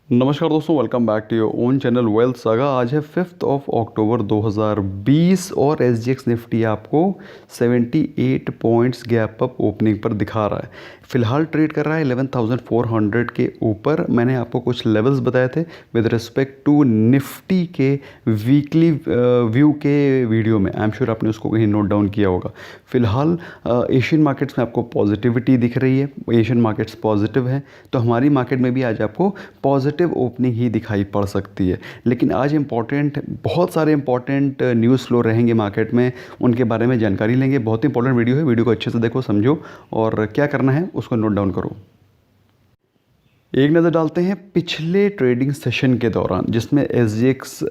नमस्कार दोस्तों, welcome back to your own channel wealth saga. आज है 5 अक्टूबर 2020 और SGX निफ्टी आपको 78 पॉइंट्स गैप अप ओपनिंग पर दिखा रहा है। फिलहाल ट्रेड कर रहा है 11,400 के ऊपर। मैंने आपको कुछ लेवल्स बताए थे विद रिस्पेक्ट टू निफ्टी के वीकली व्यू के वीडियो में। आई एम श्योर आपने उसको कहीं नोट डाउन किया होगा। फिलहाल एशियन मार्केट्स में आपको पॉजिटिविटी दिख रही है, एशियन मार्केट्स पॉजिटिव है, तो हमारी मार्केट में भी आज आपको पॉजिटिव ओपनिंग ही दिखाई पड़ सकती है। लेकिन आज बहुत सारे इंपॉर्टेंट न्यूज़ फ्लो रहेंगे मार्केट में, उनके बारे में जानकारी लेंगे। बहुत ही इंपॉर्टेंट वीडियो है, वीडियो को अच्छे से देखो, समझो और क्या करना है उसको नोट डाउन करो। एक नज़र डालते हैं पिछले ट्रेडिंग सेशन के दौरान, जिसमें SGX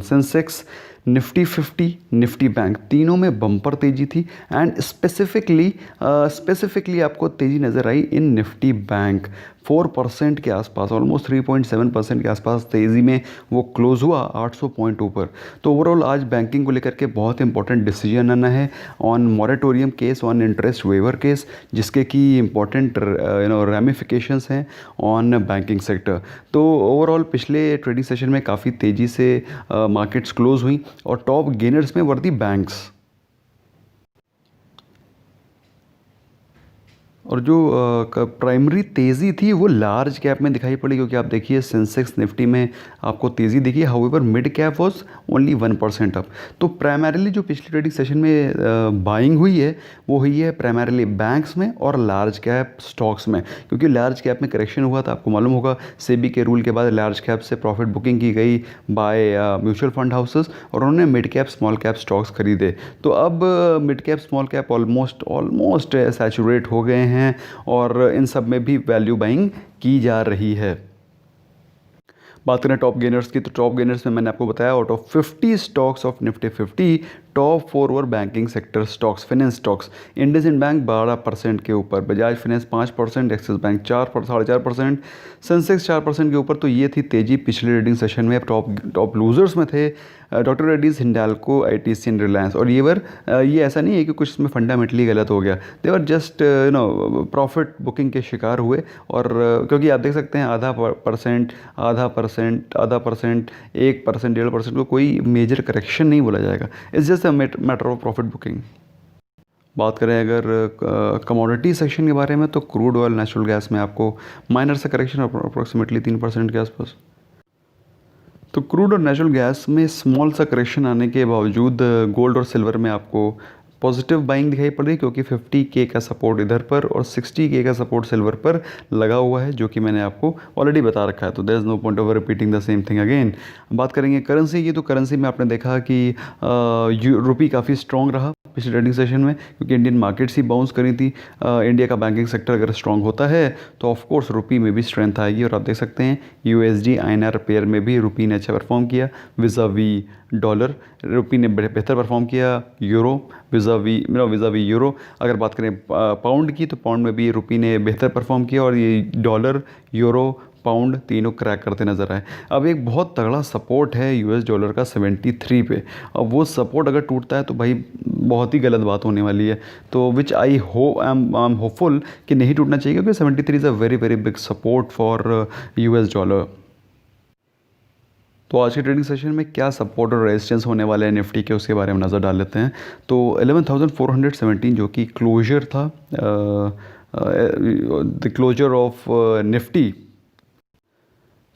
Sensex, Nifty 50, Nifty bank तीनों में बम्पर तेज़ी थी। एंड स्पेसिफिकली आपको तेज़ी नज़र आई इन निफ्टी बैंक। 4% के आसपास, ऑलमोस्ट 3.7% के आसपास तेज़ी में वो क्लोज़ हुआ 800 पॉइंट ऊपर। तो ओवरऑल आज बैंकिंग को लेकर के बहुत इंपॉर्टेंट डिसीजन आना है on moratorium case, on interest waiver case, जिसके की इंपॉर्टेंट रेमिफिकेशंस हैं ऑन बैंकिंग सेक्टर। तो ओवरऑल पिछले ट्रेडिंग सेशन में काफ़ी तेज़ी से मार्केट्स क्लोज हुई और टॉप गेनर्स में वर दी बैंक्स। और जो प्राइमरी तेज़ी थी वो लार्ज कैप में दिखाई पड़ी, क्योंकि आप देखिए सेंसेक्स निफ्टी में आपको तेज़ी दिखी। However mid cap was only 1% up. तो प्राइमरीली जो पिछले ट्रेडिंग सेशन में बाइंग हुई है वो हुई है प्राइमरीली बैंक्स में और लार्ज कैप स्टॉक्स में, क्योंकि लार्ज कैप में करेक्शन हुआ था। आपको मालूम होगा सेबी के रूल के बाद लार्ज कैप से प्रॉफिट बुकिंग की गई बाय म्यूचुअल फंड हाउसेस और उन्होंने mid cap small cap stocks खरीदे। तो अब mid cap small cap almost saturate हो गए हैं और इन सब में भी वैल्यू बाइंग की जा रही है। बात करें टॉप गेनर्स की, तो टॉप गेनर्स में मैंने आपको बताया out of 50 stocks of Nifty 50, top 4 were banking sector stocks, finance stocks. IndusInd bank 12% के ऊपर, Bajaj finance 5%, axis bank 4.5%, Sensex 4% के ऊपर। तो ये थी तेजी पिछले ट्रेडिंग सेशन में। टॉप लूजर्स में थे doctor Reddy's, Hindalco, ITC and Reliance. और ये ऐसा नहीं है कि कुछ इसमें फंडामेंटली गलत हो गया, दे वर जस्ट प्रॉफिट बुकिंग के शिकार हुए। और क्योंकि आप देख सकते हैं आधा परसेंट, 1%, 1.5% को कोई मेजर करेक्शन नहीं बोला जाएगा। It's just a matter of profit booking. बात करें अगर कमोडिटी सेक्शन के बारे में, तो क्रूड ऑयल, नेचुरल गैस में आपको माइनर सा करेक्शन अप्रोक्सीमेटली 3% के आसपास। तो क्रूड और नेचुरल गैस में स्मॉल सा करेक्शन आने के बावजूद गोल्ड और सिल्वर में आपको पॉजिटिव बाइंग दिखाई पड़ रही, क्योंकि 50K का सपोर्ट इधर पर और 60K का सपोर्ट सिल्वर पर लगा हुआ है, जो कि मैंने आपको ऑलरेडी बता रखा है। तो there is no point of repeating the same thing again. बात करेंगे करेंसी की, तो करेंसी में आपने देखा कि रुपी काफ़ी स्ट्रॉन्ग रहा पिछले ट्रेडिंग सेशन में, क्योंकि इंडियन मार्केट्स ही बाउंस करी थी। इंडिया का बैंकिंग सेक्टर अगर स्ट्रॉन्ग होता है तो ऑफकोर्स रुपी में भी स्ट्रेंथ आएगी। और आप देख सकते हैं USD INR पेयर में भी रुपी ने अच्छा परफॉर्म किया विज़ावी डॉलर। रुपी ने बेहतर परफॉर्म किया यूरो विज़ावी यूरो। अगर बात करें पाउंड की, तो पाउंड में भी रुपी ने बेहतर परफॉर्म किया और ये डॉलर, यूरो, पाउंड तीनों क्रैक करते नजर आए। अब एक बहुत तगड़ा सपोर्ट है US डॉलर का 73 पे। अब वो सपोर्ट अगर टूटता है तो भाई बहुत ही गलत बात होने वाली है। तो विच आई एम होपफुल कि नहीं टूटना चाहिए, क्योंकि 73 is a very very big support for US dollar. तो आज के ट्रेडिंग सेशन में क्या सपोर्ट और रेजिस्टेंस होने वाले हैं निफ्टी के, उसके बारे में नज़र डाल लेते हैं। तो 11,417 जो कि क्लोजर था, द क्लोजर ऑफ निफ्टी,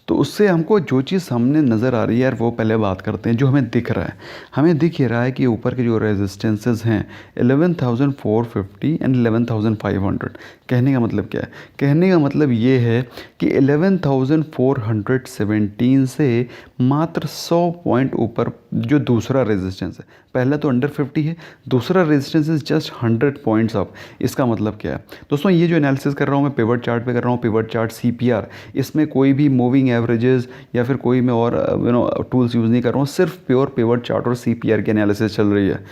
तो उससे हमको जो चीज़ सामने नज़र आ रही है यार, वो पहले बात करते हैं। जो हमें दिख रहा है, हमें दिख ही रहा है कि ऊपर के जो रेजिस्टेंसेस हैं 11,450 एंड 11,500। कहने का मतलब क्या है? कहने का मतलब ये है कि 11,417 से मात्र 100 पॉइंट ऊपर जो दूसरा रेजिस्टेंस है, पहला तो अंडर 50 है, दूसरा resistance is just 100 points up. इसका मतलब क्या है दोस्तों? ये जो एनालिसिस कर रहा हूँ मैं पिवट चार्ट पे कर रहा हूँ, पिवट चार्ट CPR। इसमें कोई भी मूविंग एवरेजेस या फिर कोई मैं और टूल्स यूज़ नहीं कर रहा हूँ, सिर्फ प्योर पिवट चार्ट और CPR की एनालिसिस चल रही है।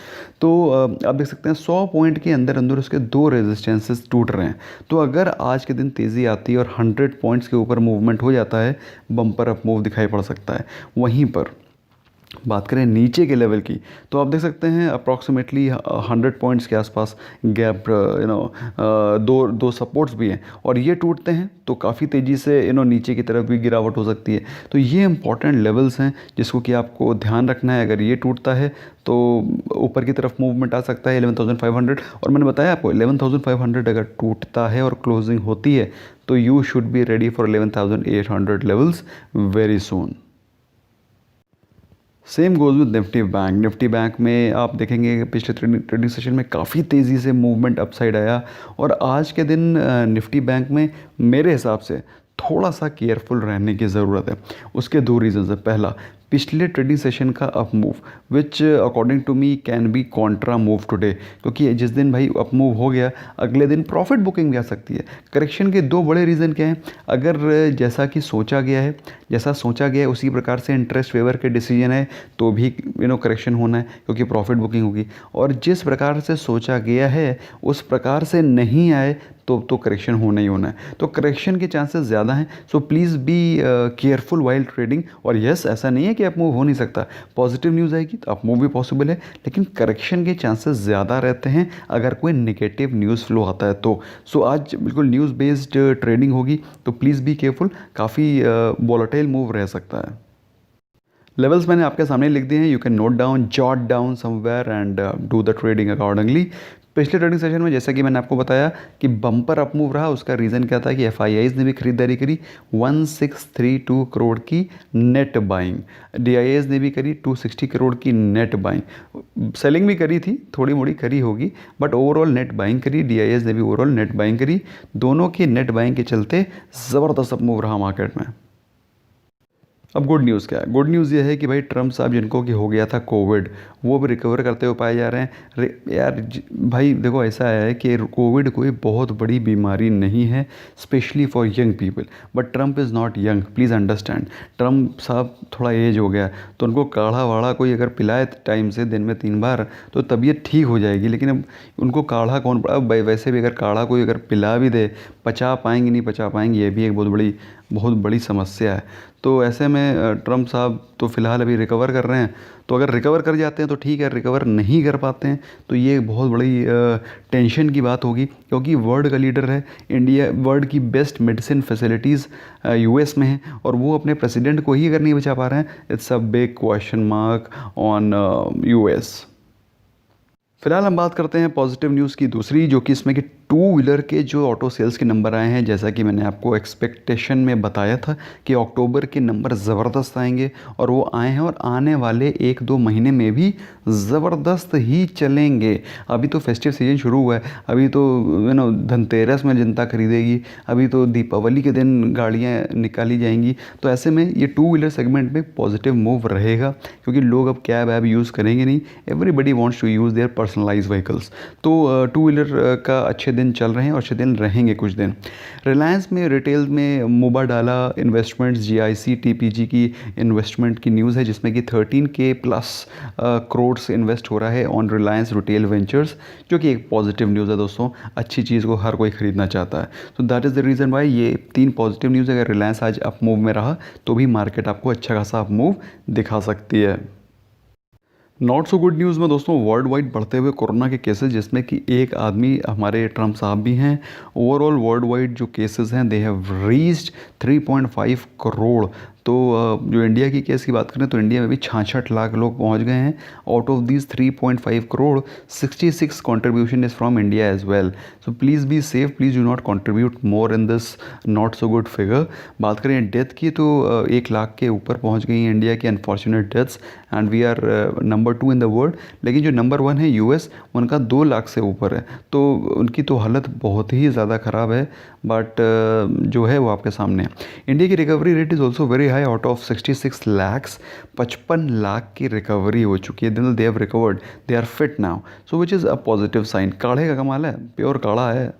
तो आप देख सकते हैं 100 पॉइंट के अंदर अंदर उसके दो रेजिस्टेंसेस टूट रहे हैं। तो अगर आज के दिन तेज़ी आती है और 100 पॉइंट्स के ऊपर मूवमेंट हो जाता है, बम्पर अप मूव दिखाई पड़ सकता है। वहीं पर बात करें नीचे के लेवल की, तो आप देख सकते हैं अप्रॉक्सीमेटली 100 पॉइंट्स के आसपास गैप, दो सपोर्ट्स भी हैं, और ये टूटते हैं तो काफ़ी तेज़ी से नीचे की तरफ भी गिरावट हो सकती है। तो ये इंपॉर्टेंट लेवल्स हैं जिसको कि आपको ध्यान रखना है। अगर ये टूटता है तो ऊपर की तरफ मूवमेंट आ सकता है 11,500, और मैंने बताया आपको 11,500 अगर टूटता है और क्लोजिंग होती है तो you should be ready for 11,800 levels very soon. Same goes with Nifty bank. Nifty bank में आप देखेंगे कि पिछले ट्रेडिंग सेशन में काफ़ी तेज़ी से मूवमेंट अपसाइड आया, और आज के दिन निफ्टी बैंक में मेरे हिसाब से थोड़ा सा केयरफुल रहने की ज़रूरत है। उसके दो रीज़न्स है। पहला, पिछले ट्रेडिंग सेशन का up move which according to me can be contra move today, क्योंकि जिस दिन भाई अप मूव हो गया अगले दिन प्रॉफिट बुकिंग भी आ सकती है। करेक्शन के दो बड़े रीज़न क्या हैं? अगर जैसा कि सोचा गया है उसी प्रकार से इंटरेस्ट वेवर के डिसीजन है तो भी करेक्शन होना है, क्योंकि प्रॉफिट बुकिंग होगी। और जिस प्रकार से सोचा गया है उस प्रकार से नहीं आए तो करेक्शन होना ही होना है। तो करेक्शन के चांसेस ज़्यादा हैं। सो please be careful while trading. और यस, ऐसा नहीं है कि अप मूव हो नहीं सकता, पॉजिटिव न्यूज़ आएगी तो अप मूव भी पॉसिबल है, लेकिन करेक्शन के चांसेस ज़्यादा रहते हैं अगर कोई नेगेटिव न्यूज़ फ्लो आता है तो। सो आज बिल्कुल न्यूज़ बेस्ड ट्रेडिंग होगी, तो प्लीज़ बी केयरफुल। काफ़ी वॉलेटाइल मूव रह सकता है। लेवल्स मैंने आपके सामने लिख दिए हैं, you can note down, jot down somewhere and do the trading accordingly. पिछले ट्रेडिंग सेशन में जैसा कि मैंने आपको बताया कि बम्पर अप मूव रहा, उसका रीज़न क्या था कि एफआईआईज़ ने भी खरीदारी करी 1632 करोड़ की नेट बाइंग, डीआईएस ने भी करी 260 करोड़ की नेट बाइंग। सेलिंग भी करी थी, थोड़ी मोड़ी करी होगी, बट ओवरऑल नेट बाइंग करी, डीआईएस ने भी ओवरऑल नेट बाइंग करी। दोनों की नेट बाइंग के चलते ज़बरदस्त अप मूव रहा मार्केट में। अब गुड न्यूज़ क्या है? गुड न्यूज़ ये है कि भाई ट्रम्प साहब जिनको कि हो गया था कोविड, वो भी रिकवर करते हुए पाए जा रहे हैं। यार भाई देखो, ऐसा है कि कोविड कोई बहुत बड़ी बीमारी नहीं है, specially for young people, but Trump is not young, please understand. Trump साहब थोड़ा एज हो गया, तो उनको काढ़ा वाढ़ा कोई अगर पिलाए टाइम से दिन में 3 बार तो तबीयत ठीक हो जाएगी। लेकिन अब उनको काढ़ा कौन, अब वैसे भी अगर काढ़ा कोई अगर पिला भी दे, पचा पाएंगे नहीं पचा पाएंगे, ये भी एक बहुत बड़ी समस्या है। तो ऐसे में ट्रम्प साहब तो फ़िलहाल अभी रिकवर कर रहे हैं, तो अगर रिकवर कर जाते हैं तो ठीक है, रिकवर नहीं कर पाते हैं तो ये बहुत बड़ी टेंशन की बात होगी, क्योंकि वर्ल्ड का लीडर है इंडिया, वर्ल्ड की बेस्ट मेडिसिन फैसिलिटीज़ यूएस में है, और वो अपने प्रेसिडेंट को ही अगर नहीं बचा पा रहे हैं, it's a big question mark on US. फिलहाल हम बात करते हैं पॉजिटिव न्यूज़ की दूसरी, जो कि इसमें कि टू व्हीलर के जो ऑटो सेल्स के नंबर आए हैं। जैसा कि मैंने आपको एक्सपेक्टेशन में बताया था कि अक्टूबर के नंबर ज़बरदस्त आएंगे, और वो आए हैं, और आने वाले 1-2 महीने में भी ज़बरदस्त ही चलेंगे। अभी तो फेस्टिव सीजन शुरू हुआ है, अभी तो धनतेरस में जनता खरीदेगी, अभी तो दीपावली के दिन गाड़ियाँ निकाली जाएंगी। तो ऐसे में ये टू व्हीलर सेगमेंट में पॉजिटिव मूव रहेगा, क्योंकि लोग अब कैब ऐब यूज़ करेंगे नहीं, everybody wants to use their personalise vehicles. तो टू व्हीलर का अच्छे दिन चल रहे हैं और अच्छे दिन रहेंगे कुछ दिन। रिलायंस में रिटेल में मुबाडाला इन्वेस्टमेंट्स, जीआईसी टीपीजी की इन्वेस्टमेंट की न्यूज़ है, जिसमें कि 13K प्लस करोड़ से इन्वेस्ट हो रहा है ऑन रिलायंस रिटेल वेंचर्स, जो कि एक पॉजिटिव न्यूज़ है दोस्तों। अच्छी चीज़ को हर कोई खरीदना चाहता है, तो that is the reason why ये 3 पॉजिटिव न्यूज़। अगर रिलायंस आज अप मूव में रहा तो भी मार्केट आपको अच्छा खासा अप मूव दिखा सकती है। नॉट सो गुड न्यूज़ में दोस्तों वर्ल्ड वाइड बढ़ते हुए कोरोना के केसेस, जिसमें कि एक आदमी हमारे ट्रम्प साहब भी हैं। ओवरऑल वर्ल्ड वाइड जो केसेस हैं दे हैव रीच्ड 3.5 करोड़। तो जो इंडिया की केस की बात करें तो इंडिया में भी 66 लाख लोग पहुंच गए हैं। Out of these 3.5 crore 66 contribution is from India as well. So please be safe, please do not contribute more in this not so good figure. बात करें डेथ की तो 1 लाख के ऊपर पहुंच गई हैं इंडिया की unfortunate deaths, and we are number 2 in the world. लेकिन जो नंबर 1 है यूएस, उनका 2 लाख से ऊपर है, तो उनकी तो हालत बहुत ही ज़्यादा ख़राब है। बट जो है वो आपके सामने है। इंडिया की recovery rate is also very high. Out of 66 lakhs 55 lakh की रिकवरी हो चुकी है। They have recovered, they are fit now, so which is a positive sign. काढ़े का कमाल है, प्योर काढ़ा है।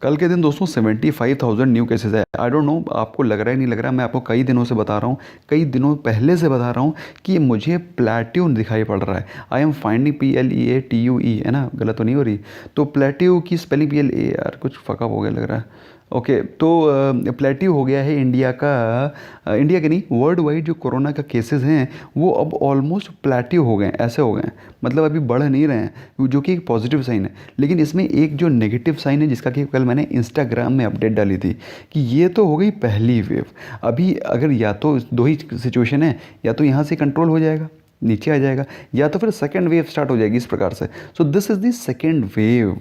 कल के दिन दोस्तों 75,000 न्यू केसेस है। आई डोंट नो आपको लग रहा है नहीं लग रहा, मैं आपको कई दिनों से बता रहा हूँ, कई दिनों पहले से बता रहा हूँ कि मुझे प्लेट्यू दिखाई पड़ रहा है। आई एम फाइंडिंग PLEATUE, है ना, गलत तो नहीं हो रही? तो प्लेट्यू की स्पेलिंग PLA, यार कुछ फकअप हो गया लग रहा है। ओके, तो प्लेट्यू हो गया है इंडिया का, इंडिया के नहीं वर्ल्ड वाइड जो कोरोना का केसेस हैं वो अब ऑलमोस्ट प्लेट्यू हो गए हैं, ऐसे हो गए हैं, मतलब अभी बढ़ नहीं रहे हैं, जो कि एक पॉजिटिव साइन है। लेकिन इसमें एक जो नेगेटिव साइन है जिसका कि कल मैंने इंस्टाग्राम में अपडेट डाली थी कि ये तो हो गई पहली वेव। अभी अगर या तो दो ही सिचुएशन है, या तो यहाँ से कंट्रोल हो जाएगा, नीचे आ जाएगा, या तो फिर सेकेंड वेव स्टार्ट हो जाएगी इस प्रकार से। So this is the second wave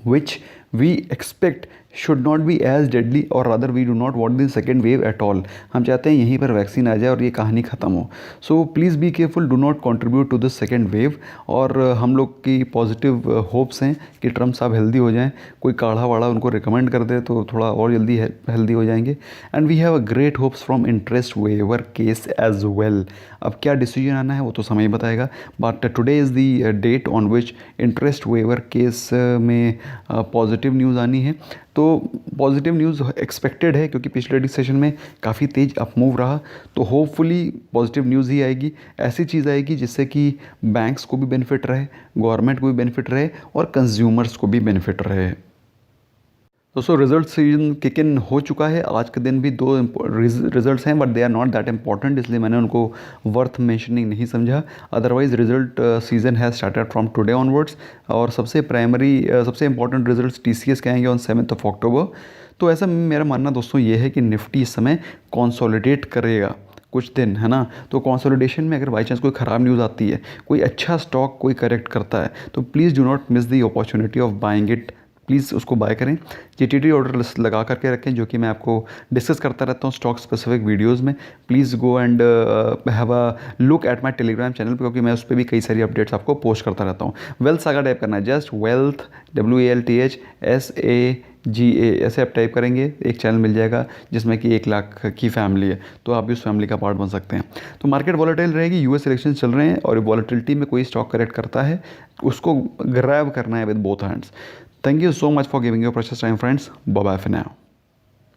which we expect should not be as deadly, or rather we do not want the second wave at all। हम चाहते हैं यहीं पर वैक्सीन आ जाए और ये कहानी ख़त्म हो। So please be careful, do not contribute to this second wave. और हम लोग की पॉजिटिव होप्स हैं कि ट्रम्प साहब हेल्दी हो जाएं, कोई काढ़ा वाढ़ा उनको रिकमेंड कर दे तो थोड़ा और जल्दी हेल्दी हो जाएंगे। And we have a great hopes from interest waiver case as well. अब क्या डिसीजन आना है वो तो समय बताएगा, but today is the date on which interest waiver case में पॉजिटिव न्यूज़ आनी है। तो पॉजिटिव न्यूज़ एक्सपेक्टेड है क्योंकि पिछले सेशन में काफ़ी तेज़ अप मूव रहा, तो होपफुली पॉजिटिव न्यूज़ ही आएगी, ऐसी चीज़ आएगी जिससे कि बैंक्स को भी बेनिफिट रहे, गवर्नमेंट को भी बेनिफिट रहे और कंज्यूमर्स को भी बेनिफिट रहे। दोस्तों रिजल्ट सीजन किक इन हो चुका है, आज के दिन भी दो रिजल्ट्स हैं but they are not that important, इसलिए मैंने उनको वर्थ मेंशनिंग नहीं समझा। Otherwise result season has started from today onwards, और सबसे इंपॉर्टेंट रिजल्ट्स TCS के आएंगे ऑन 7 अक्टूबर। तो ऐसा मेरा मानना दोस्तों ये है कि निफ्टी इस समय कॉन्सोलिडेट करेगा कुछ दिन, है ना। तो कंसोलिडेशन में अगर बाई चांस कोई ख़राब न्यूज़ आती है, कोई अच्छा स्टॉक कोई करेक्ट करता है, तो please do not miss the opportunity of buying it, please उसको बाय करें। GTT ऑर्डर लिस्ट लगा करके रखें, जो कि मैं आपको डिस्कस करता रहता हूँ स्टॉक स्पेसिफिक वीडियोस में। Please go and have a look at my Telegram channel, क्योंकि मैं उस पर भी कई सारी अपडेट्स आपको पोस्ट करता रहता हूँ। वेल्थ सागा टाइप करना है, जस्ट वेल्थ WELTH ऐसे आप टाइप करेंगे, एक चैनल मिल जाएगा जिसमें कि 1 लाख की फैमिली है, तो आप भी उस फैमिली का पार्ट बन सकते हैं। तो मार्केट वॉलेटाइल रहेगी, US इलेक्शन चल रहे हैं, और वॉलेटिलिटी में कोई स्टॉक करेक्ट करता है उसको ग्रैब करना है with both hands. Thank you so much for giving your precious time, friends. Bye bye for now.